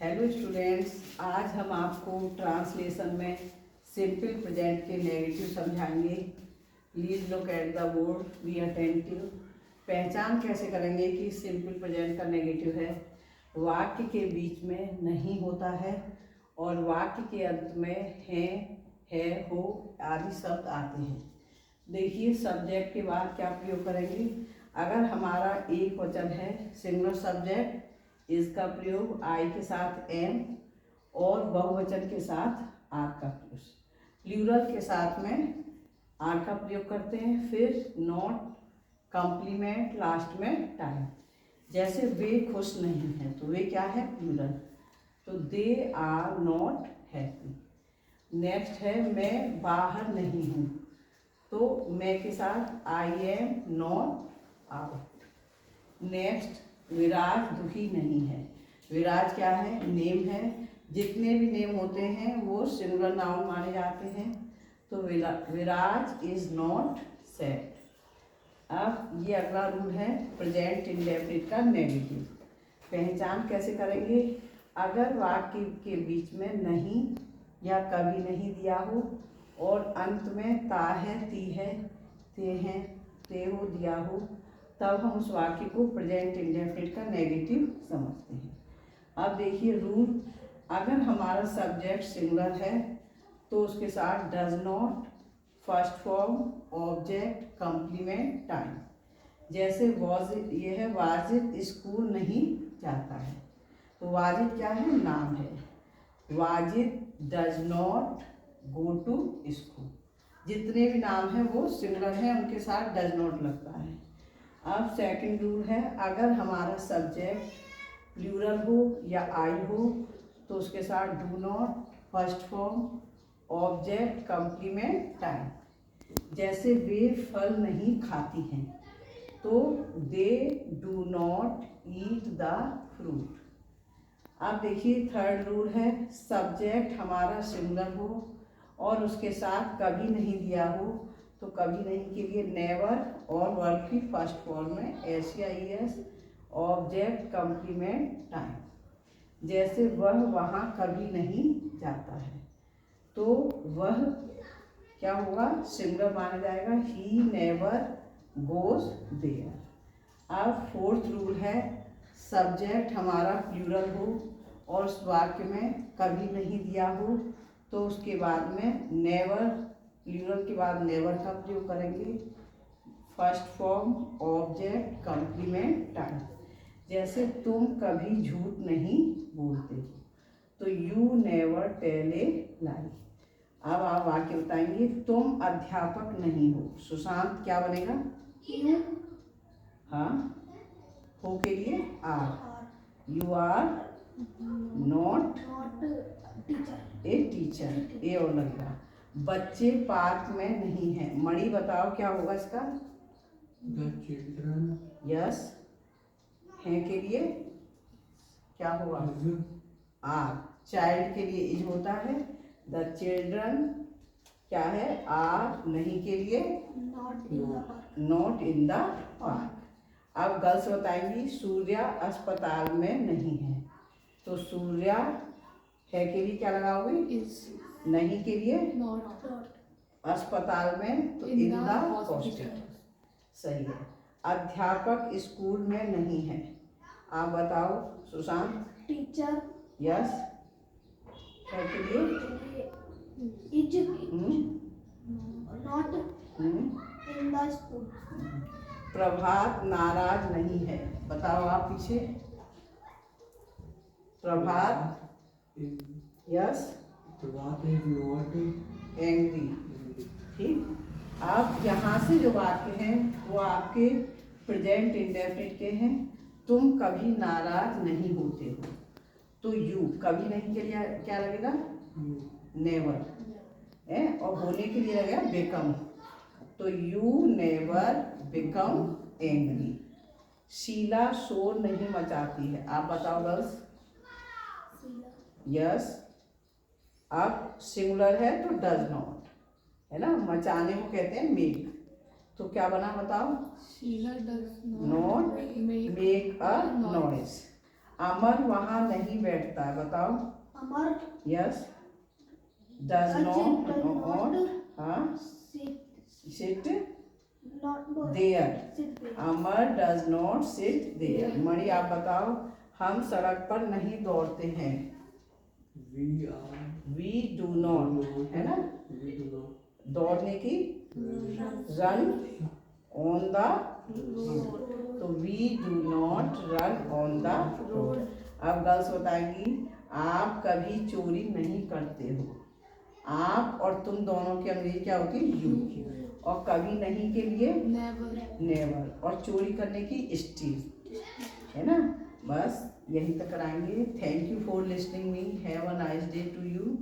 Hello students, आज हम आपको ट्रांसलेशन में सिंपल प्रेजेंट के नेगेटिव समझाएंगे। Please look at the board, be attentive. पहचान कैसे करेंगे कि सिंपल प्रेजेंट का नेगेटिव है। वाक्य के बीच में नहीं होता है और वाक्य के अंत में है, हो आदि शब्द आते हैं। देखिए, सब्जेक्ट के बाद क्या प्रयोग करेंगे। अगर हमारा एक वचन है, सिंगुलर सब्जेक्ट, इसका प्रयोग आई के साथ एम और बहुवचन के साथ आर का प्रयोग, प्लूरल के साथ में आर का प्रयोग करते हैं। फिर नॉट, कॉम्प्लीमेंट, लास्ट में टाइम। जैसे वे खुश नहीं हैं तो वे क्या है, प्लूरल, तो they are not happy. Next है मैं बाहर नहीं हूँ, तो मैं के साथ I am not out. Next, Viraj दुखी नहीं है। विराज क्या है, नेम है। जितने भी नेम होते हैं वो सिंगुलर नाउन माने जाते हैं। तो विराज इज नॉट सैड। अब ये अगला रूल है प्रेजेंट इंडेफिनिट का नेगेटिव। पहचान कैसे करेंगे। अगर वाक्य के बीच में नहीं या कभी नहीं दिया हो और अंत में ता है, ती है, ते हैं, ते हो दिया हो, तब हम उस वाक्य को प्रेजेंट इंडेफिनिट का नेगेटिव समझते हैं। अब देखिए रूल, अगर हमारा सब्जेक्ट सिंगुलर है तो उसके साथ does not, first form, object, complement, time. जैसे वाजिद, ये है वाजिद स्कूल नहीं जाता है, तो वाजिद क्या है, नाम है। Wajid does not go to school. जितने भी नाम हैं वो सिंगुलर हैं, उनके साथ डज नॉट लगता है। अब सेकंड रूल है, अगर हमारा सब्जेक्ट प्लूरल हो या आई हो तो उसके साथ do not, first form, object, complement, time. जैसे वे फल नहीं खाती हैं तो they do not eat the fruit. अब देखिए थर्ड रूल है, सब्जेक्ट हमारा सिंगुलर हो और उसके साथ कभी नहीं दिया हो तो कभी नहीं के लिए नेवर और वर्ब की फर्स्ट फॉर्म में एस या E S, object, complement, time. जैसे वह वहाँ कभी नहीं जाता है तो वह क्या होगा, सिंगुलर माना जाएगा, ही नेवर गोज देयर। अब फोर्थ रूल है, सब्जेक्ट हमारा प्लूरल हो और उस वाक्य में कभी नहीं दिया हो तो उसके बाद में नेवर, प्लूरल के बाद नेवर का प्रयोग करेंगे, first form, object, complement, time. जैसे तुम कभी झूठ नहीं बोलते तो you never tell a lie. अब आप वाक्य बताएंगे, तुम अध्यापक नहीं हो। सुशांत क्या बनेगा, हाँ, हो के लिए are. You are not a teacher, a और लगेगा। बच्चे पार्क में नहीं हैं। मणि बताओ क्या होगा इसका, The children यस, हैं के लिए क्या होगा, आर। चाइल्ड के लिए इज होता है। द चिल्ड्रन क्या है, आर। नहीं के लिए नॉट इन द पार्क। अब गर्ल्स बताएंगी, सूर्या अस्पताल में नहीं है तो सूर्या है के लिए क्या लगाओगे, नहीं के लिए अस्पताल में तो इन द हॉस्पिटल। सही है। अध्यापक स्कूल में नहीं है। आप बताओ सुशांत, टीचर, यस, है के लिए is not in the school. Prabhat नाराज नहीं है। बताओ आप पीछे, Prabhat, yes, Pravat is not angry. ठीक। आप यहाँ से जो वाक्य हैं वो आपके प्रेजेंट इंडेफिनिट के हैं। तुम कभी नाराज नहीं होते हो तो यू, कभी नहीं के लिए क्या लगेगा, नेवर है, और होने के लिए लगेगा बिकम, तो you never become angry. Sheela शोर नहीं मचाती है। आप बताओ गर्ल्स, यस। अब सिंगुलर है तो डज नॉट है ना, मचाने को कहते हैं मेक, तो क्या बना बताओ, Sheela does not make a noise. Amar वहाँ नहीं बैठता है, बताओ। Amar yes. Does Ajit not, does not हाँ, sit sit not there. sit there. Amar does not sit there. Mani आप बताओ, हम सड़क पर नहीं दौड़ते हैं। we are we do not, है ना, we do not दौड़ने की, रन ऑन द, तो we do not run on the road. अब गर्ल्स बताएंगी, आप कभी चोरी नहीं करते हो। आप और तुम दोनों की अंग्रेजी क्या होती है, यू। और कभी नहीं के लिए नेवर, और चोरी करने की स्टील, है ना। बस यही तक कराएंगे। Thank you for listening me. Have a nice day to you.